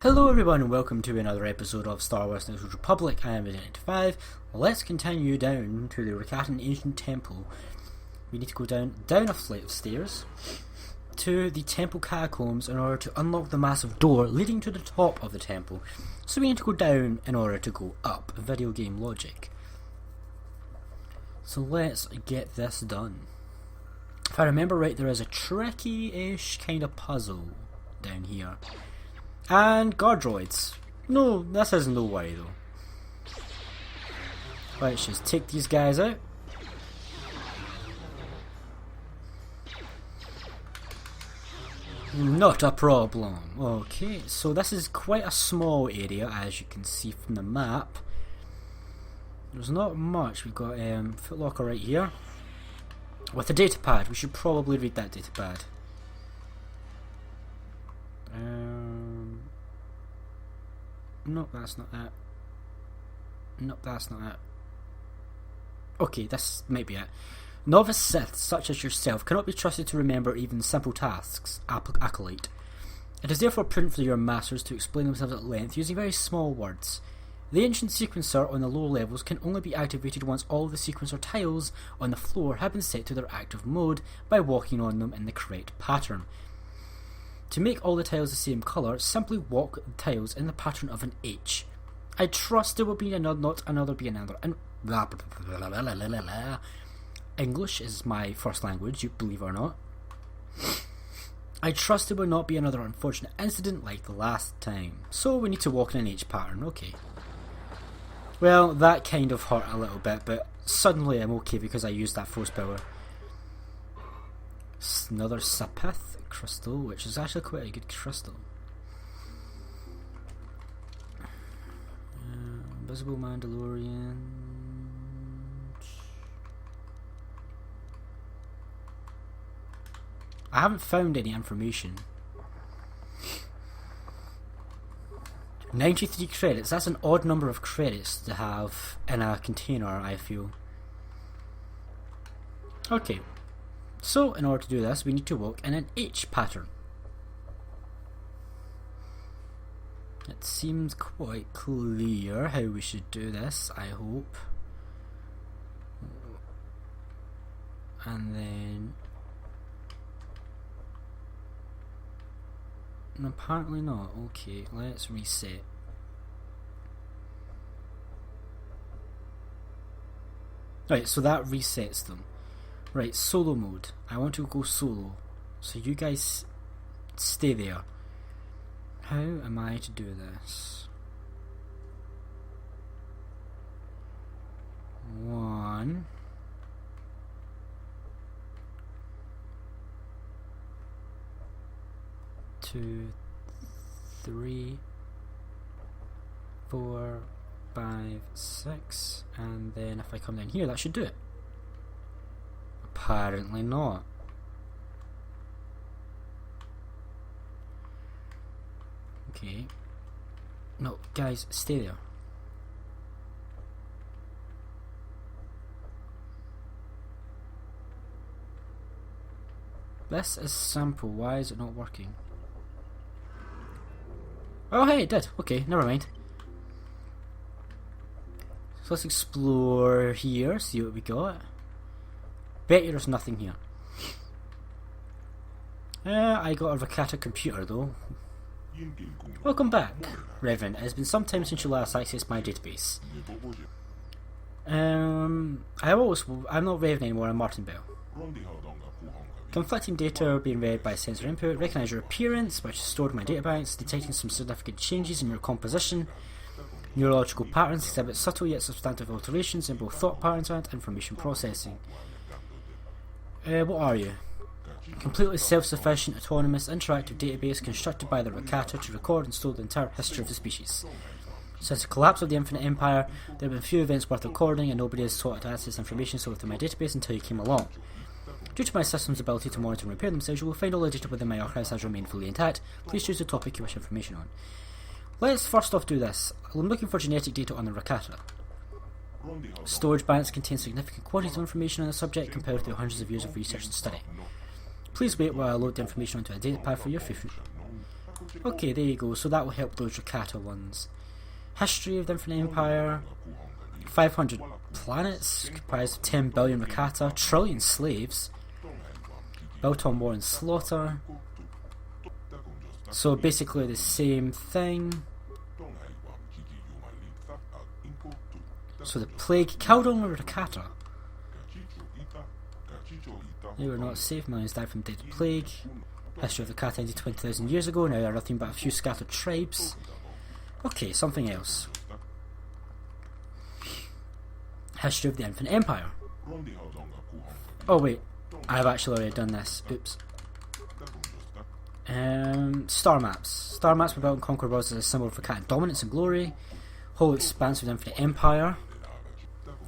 Hello everyone and welcome to another episode of Star Wars: The Old Republic. I am Agent 5. Let's continue down to the Rakatan Ancient Temple. We need to go down a flight of stairs to the temple catacombs in order to unlock the massive door leading to the top of the temple. So we need to go down in order to go up. Video game logic. So let's get this done. If I remember right, there is a tricky-ish kind of puzzle down here. And guard droids. No, this is no worry though. Let's just take these guys out. Not a problem. Okay, so this is quite a small area, as you can see from the map. There's not much. We've got footlocker right here with a data pad. We should probably read that data pad. Nope, that's not it. Nope, that's not it. Okay, this might be it. Novice Siths, such as yourself, cannot be trusted to remember even simple tasks, acolyte. It is therefore prudent for your masters to explain themselves at length using very small words. The ancient sequencer on the lower levels can only be activated once all the sequencer tiles on the floor have been set to their active mode by walking on them in the correct pattern. To make all the tiles the same colour, simply walk the tiles in the pattern of an H. I trust there will be another, not another be another. And English is my first language, you believe it or not. I trust there will not be another unfortunate incident like the last time. So we need to walk in an H pattern, okay. Well, that kind of hurt a little bit, but suddenly I'm okay because I used that force power. Another Sapith crystal, which is actually quite a good crystal. Invisible Mandalorian. I haven't found any information. 93 credits, that's an odd number of credits to have in a container, I feel. Okay. So, in order to do this, we need to walk in an H pattern. It seems quite clear how we should do this, I hope. And then... and apparently not. Okay, let's reset. Right, so that resets them. Right, solo mode. I want to go solo. So you guys stay there. How am I to do this? 1 2 3 4 5 6, and then if I come down here that should do it. Apparently not. Okay. No, guys, stay there. This is simple. Why is it not working? Oh, hey, it did. Okay, never mind. So let's explore here, see what we got. Bet you there's nothing here. I got a Rakatan computer though. Welcome back, Reverend. It has been some time since you last accessed my database. I'm not Reverend anymore, I'm Martin Bell. Conflicting data are being read by sensor input. Recognize your appearance, which is stored in my databanks, detecting some significant changes in your composition. Neurological patterns exhibit subtle yet substantive alterations in both thought patterns and information processing. What are you? Completely self-sufficient, autonomous, interactive database constructed by the Rakata to record and store the entire history of the species. Since the collapse of the Infinite Empire, there have been few events worth recording and nobody has sought to access information stored within my database until you came along. Due to my system's ability to monitor and repair themselves, you will find all the data within my archives has remained fully intact. Please choose the topic you wish information on. Let's first off do this. I'm looking for genetic data on the Rakata. Storage banks contain significant quantities of information on the subject compared to the hundreds of years of research and study. Please wait while I load the information onto a datapad for your Okay, there you go, so that will help those Rakata ones. History of the Infinite Empire. 500 planets, comprised of 10 billion Rakata, trillion slaves, built on war and slaughter. So basically the same thing. So the plague killed only Rakata. They were not safe, millions died from deadly plague. History of the Rakata ended 20,000 years ago, now there are nothing but a few scattered tribes. Okay, something else. History of the Infinite Empire. Oh wait, I've actually already done this. Oops. Star maps. Star maps were built and conquered worlds as a symbol of Rakatan dominance and glory. Whole expanse of the Infinite Empire.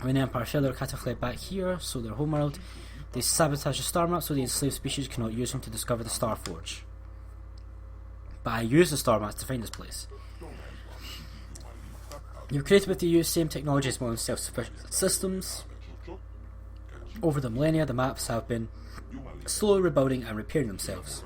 When the Empire fell, the Rakata fled back here, so their homeworld. They sabotaged the star map so the enslaved species cannot use them to discover the Star Forge. But I used the star maps to find this place. They were created with the use same technology as modern self-sufficient systems. Over the millennia, the maps have been slowly rebuilding and repairing themselves.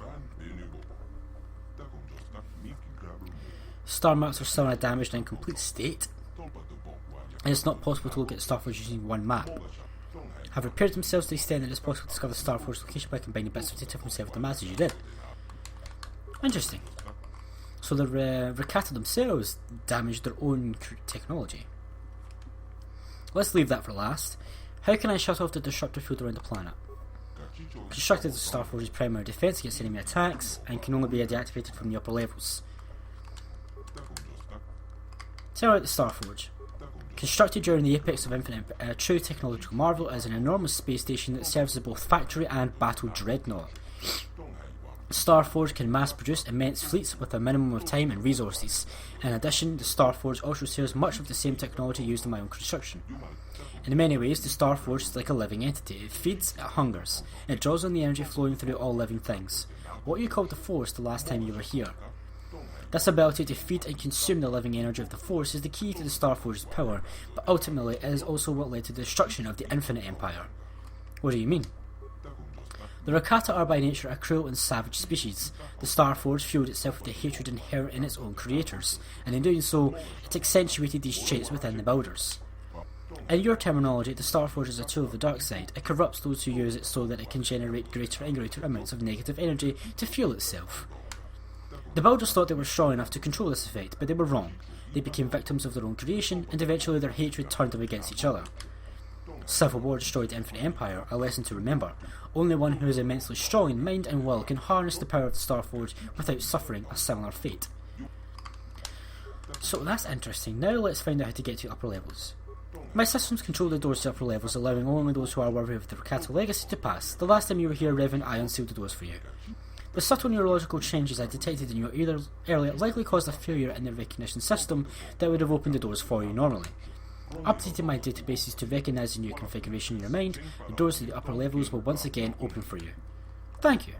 Star maps are still in a damaged and incomplete state, and it's not possible to look at Star Forge using one map. Have repaired themselves to the extent that it's possible to discover the Star Forge location by combining bits of data from several maps as you did. Interesting. So the Rakata themselves damaged their own technology. Let's leave that for last. How can I shut off the disruptor field around the planet? Constructed the Star Forge's primary defense against enemy attacks and can only be deactivated from the upper levels. Tell me about the Star Forge. Constructed during the apex of Infinite, a true technological marvel, is an enormous space station that serves as both factory and battle dreadnought. Starforge can mass produce immense fleets with a minimum of time and resources. In addition, the Starforge also shares much of the same technology used in my own construction. In many ways, the Starforge is like a living entity. It feeds, it hungers, it draws on the energy flowing through all living things. What you called the Force the last time you were here. This ability to feed and consume the living energy of the Force is the key to the Starforge's power, but ultimately it is also what led to the destruction of the Infinite Empire. What do you mean? The Rakata are by nature a cruel and savage species. The Starforge fueled itself with the hatred inherent in its own creators, and in doing so, it accentuated these traits within the builders. In your terminology, the Starforge is a tool of the dark side. It corrupts those who use it so that it can generate greater and greater amounts of negative energy to fuel itself. The builders thought they were strong enough to control this effect, but they were wrong. They became victims of their own creation, and eventually their hatred turned them against each other. Civil War destroyed the Infinite Empire, a lesson to remember. Only one who is immensely strong in mind and will can harness the power of the Starforge without suffering a similar fate. So that's interesting. Now let's find out how to get to upper levels. My systems control the doors to upper levels, allowing only those who are worthy of the Rakata legacy to pass. The last time you were here, Revan, I unsealed the doors for you. The subtle neurological changes I detected in your ear earlier likely caused a failure in the recognition system that would have opened the doors for you normally. Updating my databases to recognise the new configuration in your mind, the doors to the upper levels will once again open for you. Thank you.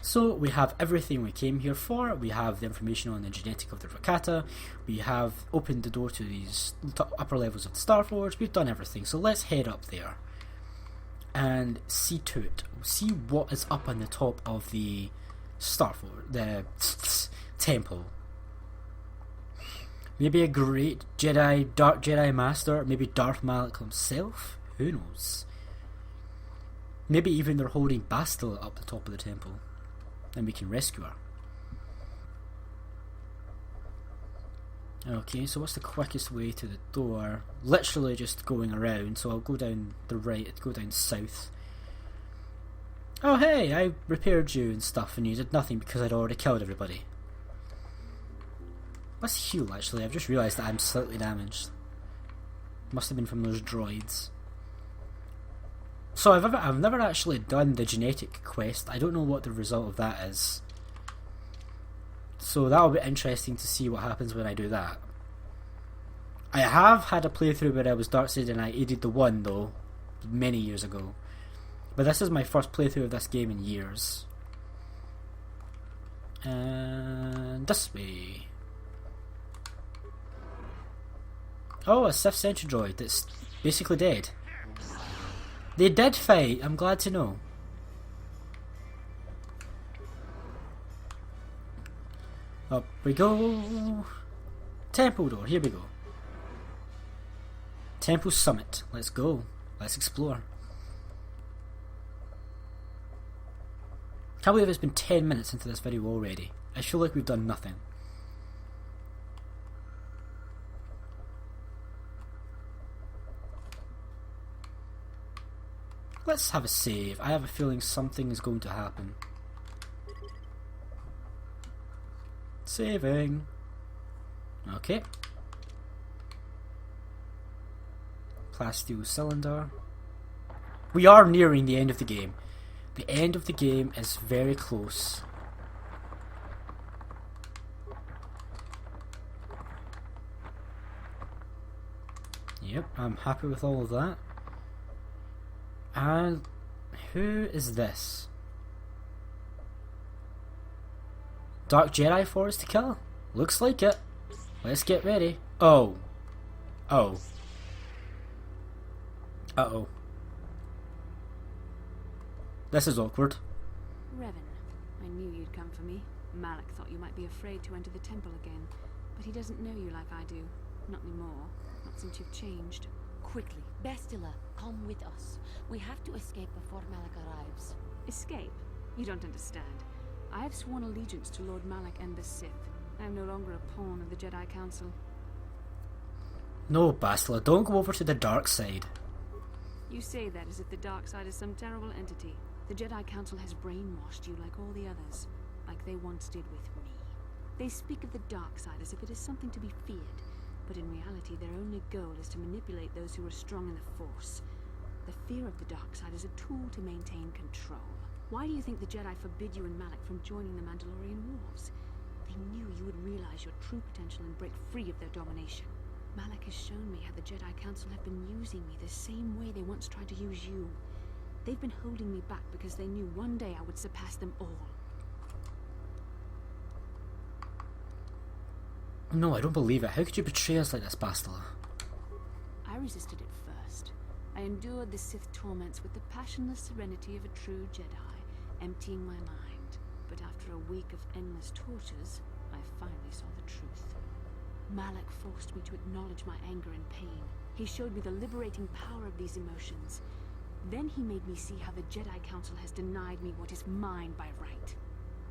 So we have everything we came here for. We have the information on the genetic of the Rakata. We have opened the door to these upper levels of the Starforge. We've done everything. So let's head up there and see to it. See what is up on the top of the Starforge, the temple. Maybe a great Jedi, Dark Jedi Master, maybe Darth Malak himself? Who knows? Maybe even they're holding Bastila up the top of the temple, and we can rescue her. Okay, so what's the quickest way to the door? Literally just going around, so I'll go down the right, go down south. Oh hey, I repaired you and stuff, and you did nothing because I'd already killed everybody. Let's heal actually, I've just realised that I'm slightly damaged. Must have been from those droids. So I've never actually done the genetic quest. I don't know what the result of that is. So that'll be interesting to see what happens when I do that. I have had a playthrough where I was darksided and I aided the one though, many years ago. But this is my first playthrough of this game in years. And this way. Oh, a Sith Sentry droid that's basically dead. They did fight, I'm glad to know. Up we go. Temple door, here we go. Temple summit, let's go. Let's explore. Can't believe it's been 10 minutes into this video already. I feel like we've done nothing. Let's have a save. I have a feeling something is going to happen. Saving. Okay. Plasteel cylinder. We are nearing the end of the game. The end of the game is very close. Yep, I'm happy with all of that. And who is this? Dark Jedi for us to kill? Looks like it. Let's get ready. Oh. Oh. Uh-oh. This is awkward. Revan, I knew you'd come for me. Malak thought you might be afraid to enter the temple again, but he doesn't know you like I do. Not anymore. Not since you've changed. Quickly, Bastila, come with us. We have to escape before Malak arrives. Escape? You don't understand. I have sworn allegiance to Lord Malak and the Sith. I am no longer a pawn of the Jedi Council. No, Bastila, don't go over to the dark side. You say that as if the dark side is some terrible entity. The Jedi Council has brainwashed you like all the others, like they once did with me. They speak of the dark side as if it is something to be feared, but in reality their only goal is to manipulate those who are strong in the Force. The fear of the dark side is a tool to maintain control. Why do you think the Jedi forbid you and Malak from joining the Mandalorian Wars? They knew you would realize your true potential and break free of their domination. Malak has shown me how the Jedi Council have been using me the same way they once tried to use you. They've been holding me back because they knew one day I would surpass them all. No, I don't believe it. How could you betray us like this, Bastila? I resisted at first. I endured the Sith torments with the passionless serenity of a true Jedi, emptying my mind. But after a week of endless tortures, I finally saw the truth. Malak forced me to acknowledge my anger and pain. He showed me the liberating power of these emotions. Then he made me see how the Jedi Council has denied me what is mine by right.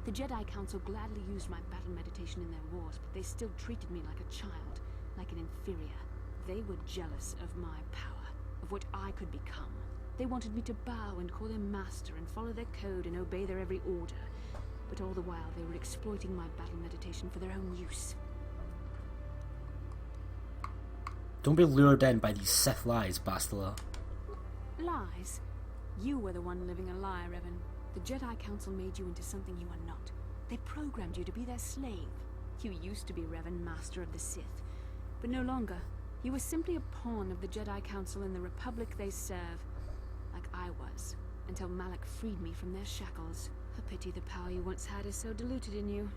The Jedi Council gladly used my battle meditation in their wars, but they still treated me like a child, like an inferior. They were jealous of my power, of what I could become. They wanted me to bow and call them master and follow their code and obey their every order. But all the while they were exploiting my battle meditation for their own use. Don't be lured in by these Sith lies, Bastila. Lies? You were the one living a lie, Revan. The Jedi Council made you into something you are not. They programmed you to be their slave. You used to be Revan, Master of the Sith, but no longer. You were simply a pawn of the Jedi Council in the Republic they serve, like I was, until Malak freed me from their shackles. A pity the power you once had is so diluted in you.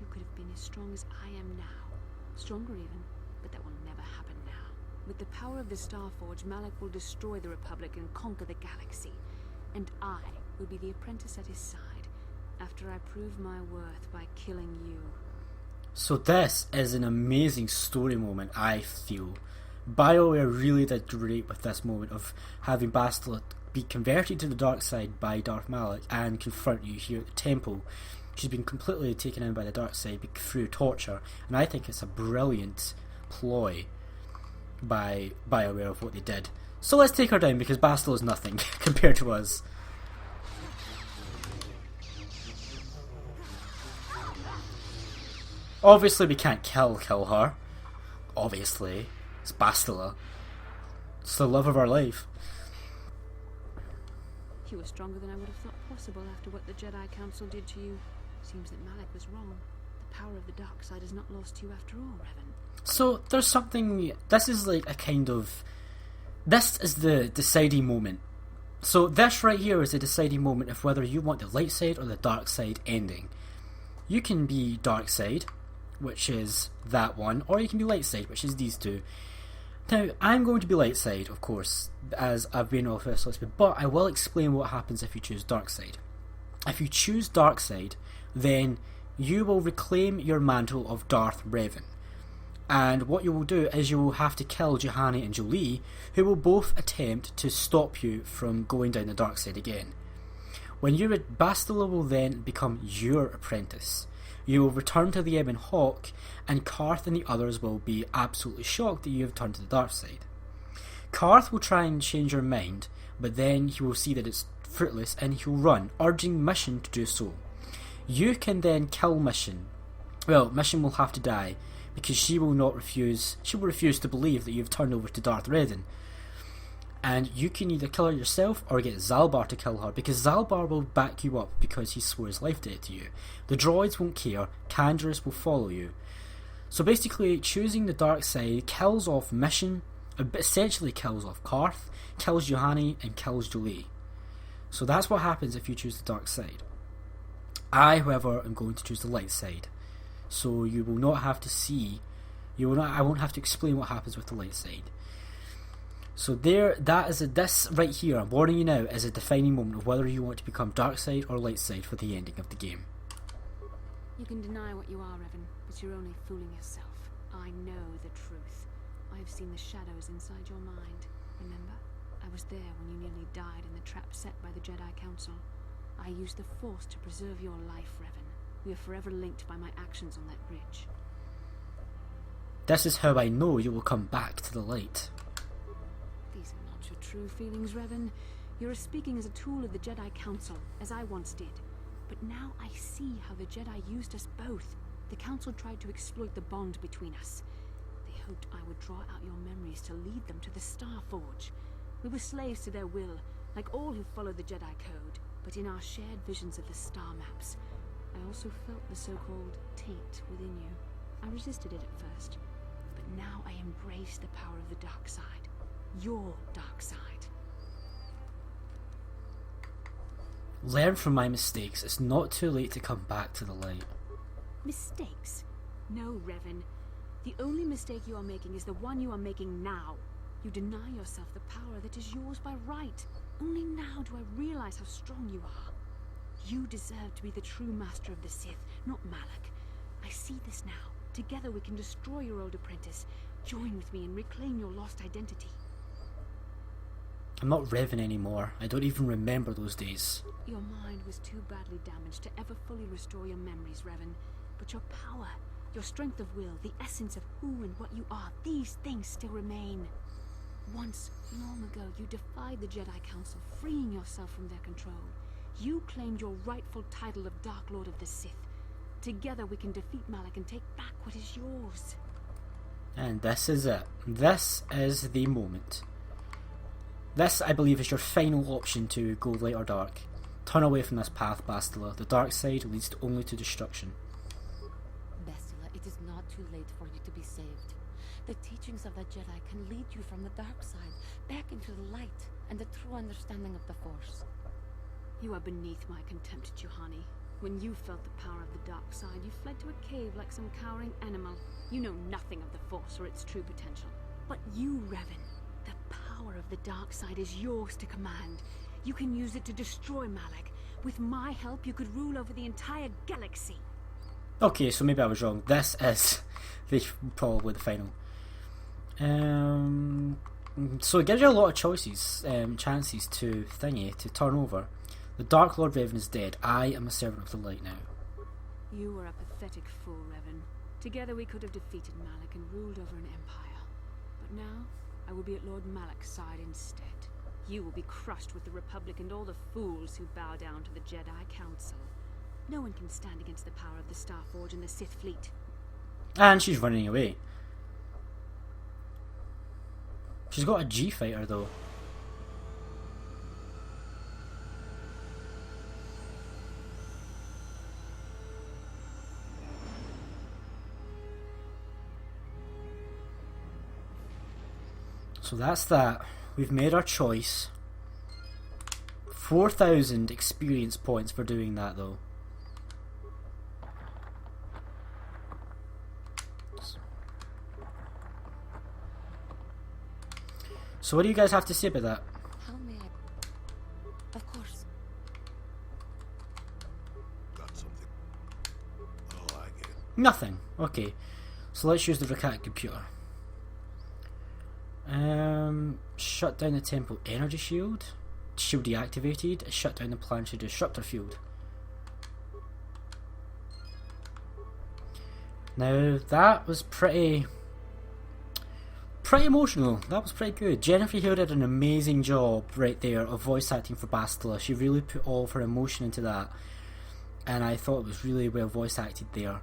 You could have been as strong as I am now. Stronger even, but that will never happen now. With the power of the Starforge, Malak will destroy the Republic and conquer the galaxy. And I will be the apprentice at his side, after I prove my worth by killing you. So this is an amazing story moment, I feel. BioWare really did great with this moment of having Bastila be converted to the dark side by Darth Malak and confront you here at the temple. She's been completely taken in by the dark side through torture, and I think it's a brilliant ploy by BioWare of what they did. So let's take her down, because Bastila is nothing compared to us. Obviously we can't kill her. Obviously. It's Bastila. It's the love of our life. You were stronger than I would have thought possible after what the Jedi Council did to you. Seems that Malak was wrong. The power of the dark side is not lost to you after all, Revan. So there's something. This is like a kind of. This is the deciding moment. So this right here is the deciding moment of whether you want the light side or the dark side ending. You can be dark side, which is that one, or you can be light side, which is these two. Now, I'm going to be light side, of course, as I've been all first listed, but I will explain what happens if you choose dark side. If you choose dark side, then you will reclaim your mantle of Darth Revan. And what you will do is you will have to kill Juhani and Jolee, who will both attempt to stop you from going down the dark side again. When you're at Bastila will then become your apprentice. You will return to the Ebon Hawk, and Karth and the others will be absolutely shocked that you have turned to the dark side. Karth will try and change your mind, but then he will see that it's fruitless and he'll run, urging Mission to do so. You can then kill Mission. Well, Mission will have to die, because she will refuse to believe that you've turned over to Darth Revan. And you can either kill her yourself or get Zalbar to kill her, because Zalbar will back you up because he swore his life debt to you. The droids won't care, Canderous will follow you. So basically, choosing the dark side kills off Mission, essentially kills off Karth, kills Juhani, and kills Jolee. So that's what happens if you choose the dark side. I, however, am going to choose the light side. So you will not have to see, I won't have to explain what happens with the light side. So this right here, I'm warning you now, is a defining moment of whether you want to become dark side or light side for the ending of the game. You can deny what you are, Revan, but you're only fooling yourself. I know the truth. I have seen the shadows inside your mind. Remember? I was there when you nearly died in the trap set by the Jedi Council. I used the Force to preserve your life, Revan. We are forever linked by my actions on that bridge. This is how I know you will come back to the light. These are not your true feelings, Revan. You're speaking as a tool of the Jedi Council, as I once did. But now I see how the Jedi used us both. The Council tried to exploit the bond between us. They hoped I would draw out your memories to lead them to the Star Forge. We were slaves to their will, like all who follow the Jedi Code. But in our shared visions of the star maps, I also felt the so-called taint within you. I resisted it at first, but now I embrace the power of the dark side. Your dark side. Learn from my mistakes. It's not too late to come back to the light. Mistakes? No, Revan. The only mistake you are making is the one you are making now. You deny yourself the power that is yours by right. Only now do I realize how strong you are. You deserve to be the true master of the Sith, not Malak. I see this now. Together we can destroy your old apprentice. Join with me and reclaim your lost identity. I'm not Revan anymore. I don't even remember those days. Your mind was too badly damaged to ever fully restore your memories, Revan. But your power, your strength of will, the essence of who and what you are, these things still remain. Once, long ago, you defied the Jedi Council, freeing yourself from their control. You claimed your rightful title of Dark Lord of the Sith. Together we can defeat Malak and take back what is yours. And this is it. This is the moment. This, I believe, is your final option to go light or dark. Turn away from this path, Bastila. The dark side leads only to destruction. Bastila, it is not too late for you to be saved. The teachings of the Jedi can lead you from the dark side, back into the light, and the true understanding of the Force. You are beneath my contempt, Juhani. When you felt the power of the dark side, you fled to a cave like some cowering animal. You know nothing of the Force or its true potential. But you, Revan, the power of the dark side is yours to command. You can use it to destroy Malak. With my help, you could rule over the entire galaxy. Okay, so maybe I was wrong. This is probably the final. So it gives you a lot of choices, chances to turn over. The Dark Lord Revan is dead. I am a servant of the light now. You were a pathetic fool, Revan. Together we could have defeated Malak and ruled over an empire. But now, I will be at Lord Malak's side instead. You will be crushed with the Republic and all the fools who bow down to the Jedi Council. No one can stand against the power of the Star Forge and the Sith fleet. And she's running away. She's got a G-fighter though. So that's that. We've made our choice. 4,000 experience points for doing that though. So what do you guys have to say about that? How may I? Of course. Got something. Nothing. Okay. So let's use the Rakatan computer. Shut down the temple energy shield. Shield deactivated. Shut down the planetary disruptor field. Now that was pretty emotional. That was pretty good. Jennifer here did an amazing job right there of voice acting for Bastila. She really put all of her emotion into that, and I thought it was really well voice acted there.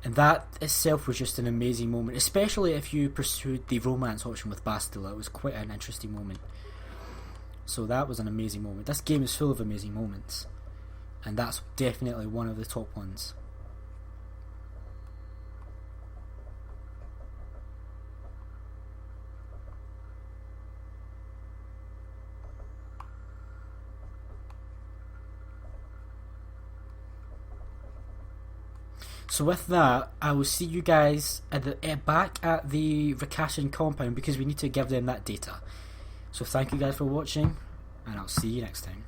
And that itself was just an amazing moment, especially if you pursued the romance option with Bastila. It was quite an interesting moment. So that was an amazing moment. This game is full of amazing moments, and that's definitely one of the top ones. So with that, I will see you guys back at the Rakatan compound, because we need to give them that data. So thank you guys for watching, and I'll see you next time.